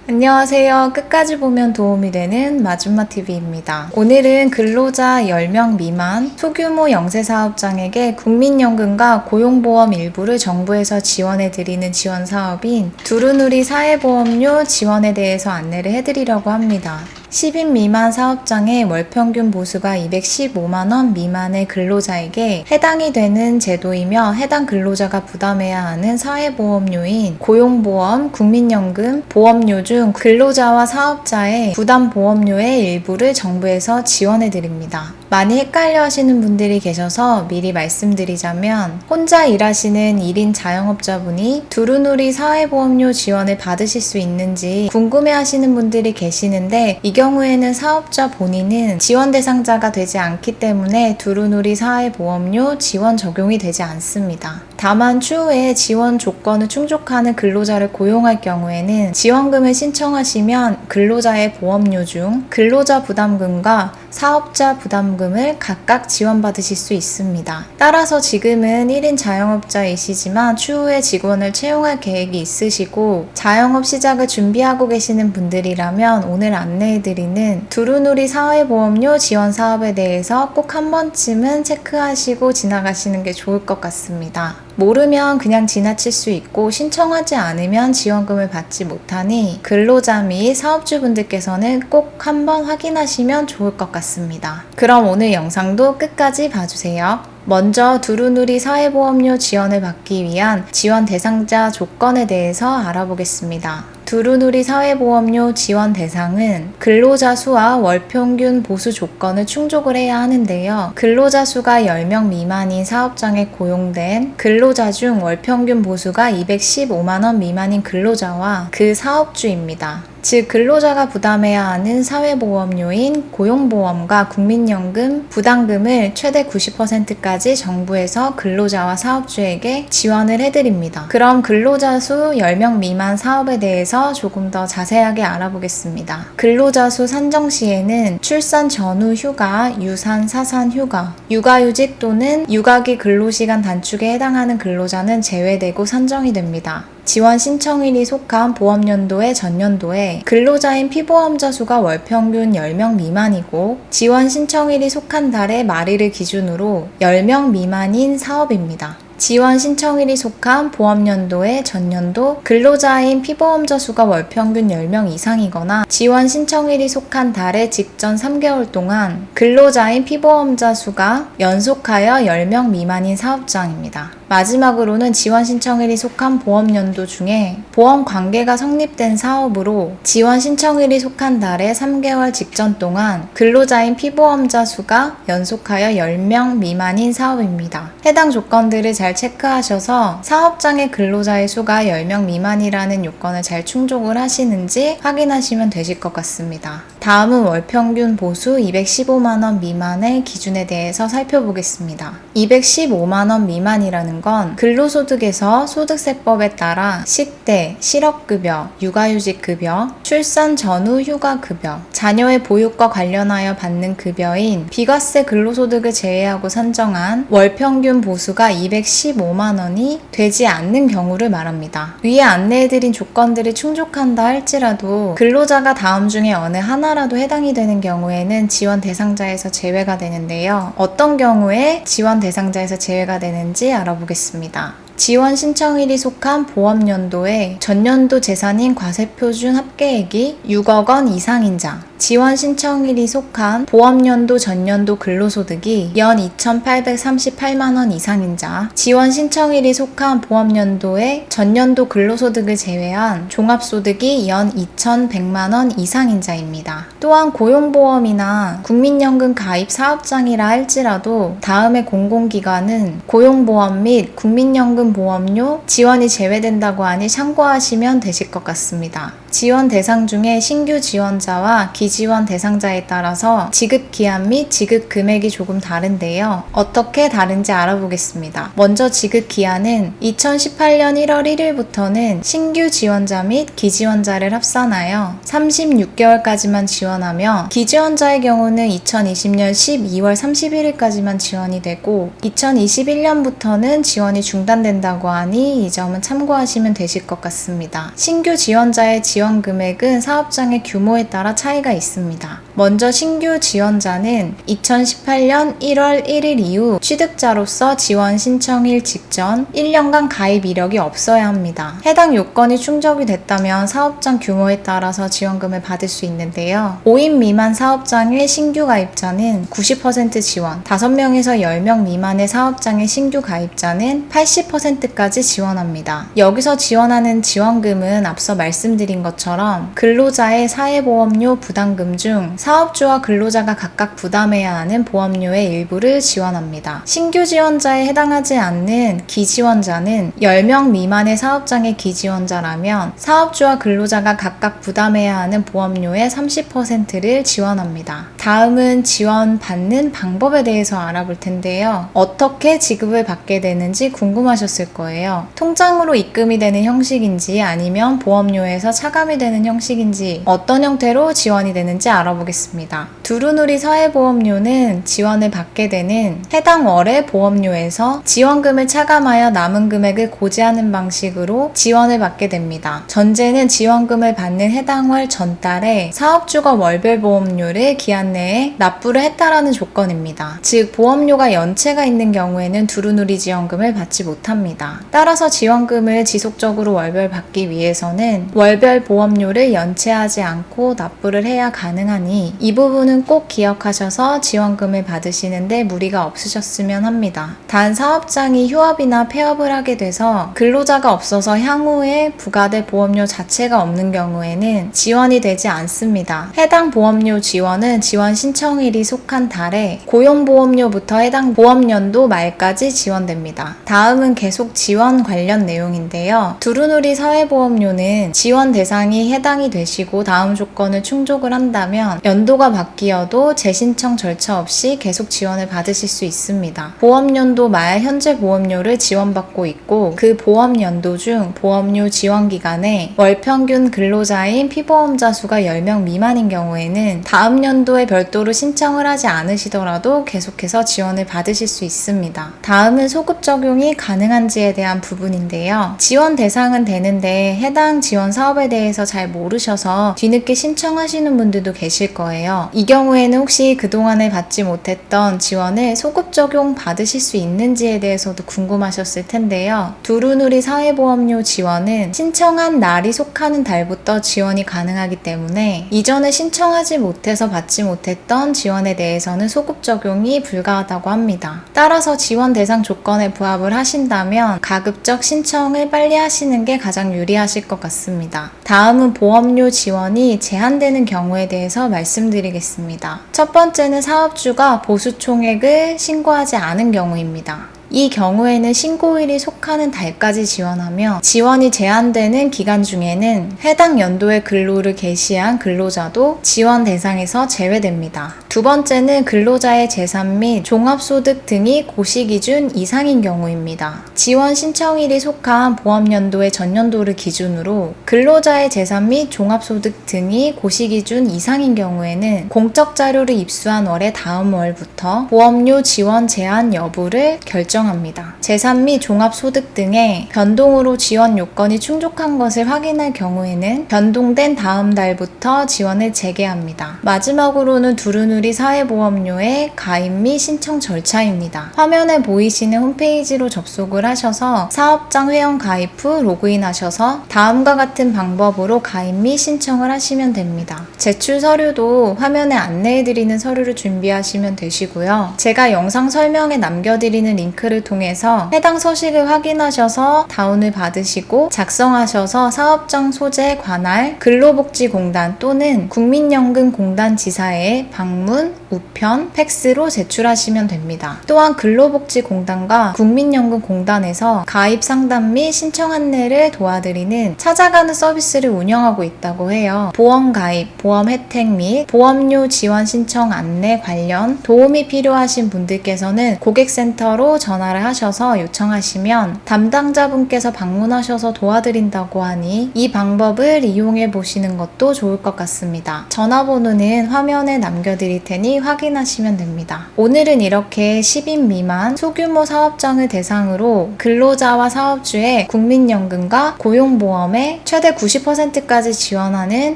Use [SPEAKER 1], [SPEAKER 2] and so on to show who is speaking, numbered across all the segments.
[SPEAKER 1] 안녕하세요. 끝까지 보면 도움이 되는 마줌마TV입니다. 오늘은 근로자 10명 미만 소규모 영세사업장에게 국민연금과 고용보험 일부를 정부에서 지원해드리는 지원 사업인 두루누리 사회보험료 지원에 대해서 안내를 해드리려고 합니다. 10인 미만 사업장의 월평균 보수가 215만원 미만의 근로자에게 해당이 되는 제도이며 해당 근로자가 부담해야 하는 사회보험료인 고용보험, 국민연금, 보험료 중 근로자와 사업자의 부담보험료의 일부를 정부에서 지원해드립니다. 많이 헷갈려 하시는 분들이 계셔서 미리 말씀드리자면 혼자 일하시는 1인 자영업자분이 두루누리 사회보험료 지원을 받으실 수 있는지 궁금해 하시는 분들이 계시는데 이 경우에는 사업자 본인은 지원 대상자가 되지 않기 때문에 두루누리 사회보험료 지원 적용이 되지 않습니다. 다만 추후에 지원 조건을 충족하는 근로자를 고용할 경우에는 지원금을 신청하시면 근로자의 보험료 중 근로자 부담금과 사업자 부담금을 각각 지원받으실 수 있습니다. 따라서 지금은 1인 자영업자이시지만 추후에 직원을 채용할 계획이 있으시고 자영업 시작을 준비하고 계시는 분들이라면 오늘 안내해드리는 두루누리 사회보험료 지원 사업에 대해서 꼭 한 번쯤은 체크하시고 지나가시는 게 좋을 것 같습니다. 모르면 그냥 지나칠 수 있고 신청하지 않으면 지원금을 받지 못하니 근로자 및 사업주분들께서는 꼭 한번 확인하시면 좋을 것 같습니다. 그럼 오늘 영상도 끝까지 봐주세요. 먼저 두루누리 사회보험료 지원을 받기 위한 지원 대상자 조건에 대해서 알아보겠습니다. 두루누리 사회보험료 지원 대상은 근로자 수와 월평균 보수 조건을 충족을 해야 하는데요. 근로자 수가 10명 미만인 사업장에 고용된 근로자 중 월평균 보수가 215만원 미만인 근로자와 그 사업주입니다. 즉 근로자가 부담해야 하는 사회보험료인 고용보험과 국민연금 부담금을 최대 90%까지 정부에서 근로자와 사업주에게 지원을 해드립니다. 그럼 근로자 수 10명 미만 사업에 대해서 조금 더 자세하게 알아보겠습니다. 근로자 수 산정 시에는 출산 전후 휴가, 유산, 사산 휴가, 육아휴직 또는 육아기 근로시간 단축에 해당하는 근로자는 제외되고 산정이 됩니다. 지원 신청일이 속한 보험연도의 전년도에 근로자인 피보험자 수가 월평균 10명 미만이고 지원 신청일이 속한 달의 말일을 기준으로 10명 미만인 사업입니다. 지원 신청일이 속한 보험연도의 전년도 근로자인 피보험자 수가 월평균 10명 이상이거나 지원 신청일이 속한 달의 직전 3개월 동안 근로자인 피보험자 수가 연속하여 10명 미만인 사업장입니다. 마지막으로는 지원 신청일이 속한 보험연도 중에 보험 관계가 성립된 사업으로 지원 신청일이 속한 달의 3개월 직전 동안 근로자인 피보험자 수가 연속하여 10명 미만인 사업입니다. 해당 조건들을 잘 체크하셔서 사업장의 근로자의 수가 10명 미만이라는 요건을 잘 충족을 하시는지 확인하시면 되실 것 같습니다. 다음은 월평균 보수 215만원 미만의 기준에 대해서 살펴보겠습니다. 215만원 미만이라는 건 근로소득에서 소득세법에 따라 식대, 실업급여, 육아휴직급여, 출산 전후 휴가급여, 자녀의 보육과 관련하여 받는 급여인 비과세 근로소득을 제외하고 산정한 월평균 보수가 215만원이 되지 않는 경우를 말합니다. 위에 안내해드린 조건들이 충족한다 할지라도 근로자가 다음 중에 어느 하나라도 해당이 되는 경우에는 지원 대상자에서 제외가 되는데요. 어떤 경우에 지원 대상자에서 제외가 되는지 알아보겠습니다. 지원 신청일이 속한 보험연도에 전년도 재산인 과세표준 합계액이 6억 원 이상인 자, 지원 신청일이 속한 보험연도 전년도 근로소득이 연 2,838만원 이상인 자, 지원 신청일이 속한 보험연도에 전년도 근로소득을 제외한 종합소득이 연 2,100만원 이상인 자입니다. 또한 고용보험이나 국민연금 가입 사업장이라 할지라도 다음의 공공기관은 고용보험 및 국민연금 보험료 지원이 제외된다고 하니 참고하시면 되실 것 같습니다. 지원 대상 중에 신규 지원자와 기지원 대상자에 따라서 지급 기한 및 지급 금액이 조금 다른데요. 어떻게 다른지 알아보겠습니다. 먼저 지급 기한은 2018년 1월 1일부터는 신규 지원자 및 기지원자를 합산하여 36개월까지만 지원하며 기지원자의 경우는 2020년 12월 31일까지만 지원이 되고 2021년부터는 지원이 중단된다고 하니 이 점은 참고하시면 되실 것 같습니다. 신규 지원자의 지원 지원 금액은 사업장의 규모에 따라 차이가 있습니다. 먼저 신규 지원자는 2018년 1월 1일 이후 취득자로서 지원 신청일 직전 1년간 가입 이력이 없어야 합니다. 해당 요건이 충족이 됐다면 사업장 규모에 따라서 지원금을 받을 수 있는데요. 5인 미만 사업장의 신규 가입자는 90% 지원, 5명에서 10명 미만의 사업장의 신규 가입자는 80%까지 지원합니다. 여기서 지원하는 지원금은 앞서 말씀드린 것처럼 근로자의 사회보험료 부담금 중 사업주와 근로자가 각각 부담해야 하는 보험료의 일부를 지원합니다. 신규 지원자에 해당하지 않는 기지원자는 10명 미만의 사업장의 기지원자라면 사업주와 근로자가 각각 부담해야 하는 보험료의 30%를 지원합니다. 다음은 지원받는 방법에 대해서 알아볼 텐데요. 어떻게 지급을 받게 되는지 궁금하셨을 거예요. 통장으로 입금이 되는 형식인지 아니면 보험료에서 차감이 되는 형식인지 어떤 형태로 지원이 되는지 알아보겠습니다. 두루누리 사회보험료는 지원을 받게 되는 해당 월의 보험료에서 지원금을 차감하여 남은 금액을 고지하는 방식으로 지원을 받게 됩니다. 전제는 지원금을 받는 해당 월 전달에 사업주가 월별 보험료를 기한 내에 납부를 했다라는 조건입니다. 즉 보험료가 연체가 있는 경우에는 두루누리 지원금을 받지 못합니다. 따라서 지원금을 지속적으로 월별 받기 위해서는 월별 보험료를 연체하지 않고 납부를 해야 가능하니 이 부분은 꼭 기억하셔서 지원금을 받으시는데 무리가 없으셨으면 합니다. 단 사업장이 휴업이나 폐업을 하게 돼서 근로자가 없어서 향후에 부과될 보험료 자체가 없는 경우에는 지원이 되지 않습니다. 해당 보험료 지원은 지원 신청일이 속한 달에 고용보험료부터 해당 보험연도 말까지 지원됩니다. 다음은 계속 지원 관련 내용인데요. 두루누리 사회보험료는 지원 대상이 해당이 되시고 다음 조건을 충족을 한다면 연도가 바뀌어도 재신청 절차 없이 계속 지원을 받으실 수 있습니다. 보험연도 말 현재 보험료를 지원받고 있고 그 보험연도 중 보험료 지원 기간에 월평균 근로자인 피보험자 수가 10명 미만인 경우에는 다음 연도에 별도로 신청을 하지 않으시더라도 계속해서 지원을 받으실 수 있습니다. 다음은 소급 적용이 가능한지에 대한 부분인데요. 지원 대상은 되는데 해당 지원 사업에 대해서 잘 모르셔서 뒤늦게 신청하시는 분들도 계실 거예요. 이 경우에는 혹시 그동안에 받지 못했던 지원을 소급 적용 받으실 수 있는지에 대해서도 궁금하셨을 텐데요. 두루누리 사회보험료 지원은 신청한 날이 속하는 달부터 지원이 가능하기 때문에 이전에 신청하지 못해서 받지 못했던 지원에 대해서는 소급 적용이 불가하다고 합니다. 따라서 지원 대상 조건에 부합을 하신다면 가급적 신청을 빨리 하시는 게 가장 유리하실 것 같습니다. 다음은 보험료 지원이 제한되는 경우에 대해서 말씀드리겠습니다. 첫 번째는 사업주가 보수 총액을 신고하지 않은 경우입니다. 이 경우에는 신고일이 속하는 달까지 지원하며 지원이 제한되는 기간 중에는 해당 연도에 근로를 개시한 근로자도 지원 대상에서 제외됩니다. 두 번째는 근로자의 재산 및 종합소득 등이 고시기준 이상인 경우입니다. 지원 신청일이 속한 보험연도의 전년도를 기준으로 근로자의 재산 및 종합소득 등이 고시기준 이상인 경우에는 공적 자료를 입수한 월의 다음 월부터 보험료 지원 제한 여부를 결정합니다. 재산 및 종합소득 등의 변동으로 지원 요건이 충족한 것을 확인할 경우에는 변동된 다음 달부터 지원을 재개합니다. 마지막으로는 두루누리 사회보험료의 가입 및 신청 절차입니다. 화면에 보이시는 홈페이지로 접속을 하셔서 사업장 회원 가입 후 로그인하셔서 다음과 같은 방법으로 가입 및 신청을 하시면 됩니다. 제출 서류도 화면에 안내해드리는 서류를 준비하시면 되시고요. 제가 영상 설명에 남겨드리는 링크를 통해서 해당 서식을 확인하셔서 다운을 받으시고 작성하셔서 사업장 소재 관할 근로복지공단 또는 국민연금공단 지사에 방문, 우편, 팩스로 제출하시면 됩니다. 또한 근로복지공단과 국민연금공단에서 가입 상담 및 신청 안내를 도와드리는 찾아가는 서비스를 운영하고 있다고 해요. 보험 가입, 보험 혜택 및 보험료 지원 신청 안내 관련 도움이 필요하신 분들께서는 고객센터로 전화 전화를 하셔서 요청하시면 담당자분께서 방문하셔서 도와드린다고 하니 이 방법을 이용해 보시는 것도 좋을 것 같습니다. 전화번호는 화면에 남겨드릴 테니 확인하시면 됩니다. 오늘은 이렇게 10인 미만 소규모 사업장을 대상으로 근로자와 사업주의 국민연금과 고용보험에 최대 90%까지 지원하는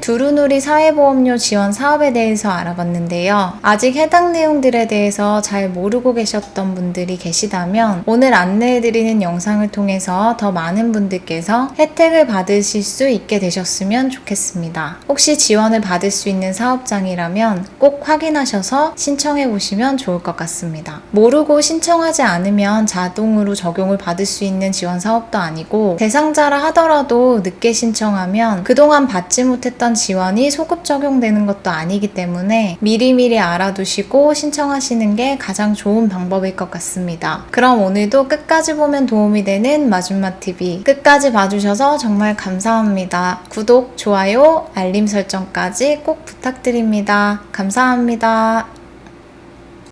[SPEAKER 1] 두루누리 사회보험료 지원 사업에 대해서 알아봤는데요. 아직 해당 내용들에 대해서 잘 모르고 계셨던 분들이 계시다면 오늘 안내해드리는 영상을 통해서 더 많은 분들께서 혜택을 받으실 수 있게 되셨으면 좋겠습니다. 혹시 지원을 받을 수 있는 사업장이라면 꼭 확인하셔서 신청해 보시면 좋을 것 같습니다. 모르고 신청하지 않으면 자동으로 적용을 받을 수 있는 지원 사업도 아니고 대상자라 하더라도 늦게 신청하면 그동안 받지 못했던 지원이 소급 적용되는 것도 아니기 때문에 미리미리 알아두시고 신청하시는 게 가장 좋은 방법일 것 같습니다. 그럼 오늘도 끝까지 보면 도움이 되는 마줌마TV 끝까지 봐주셔서 정말 감사합니다. 구독, 좋아요, 알림 설정까지 꼭 부탁드립니다. 감사합니다.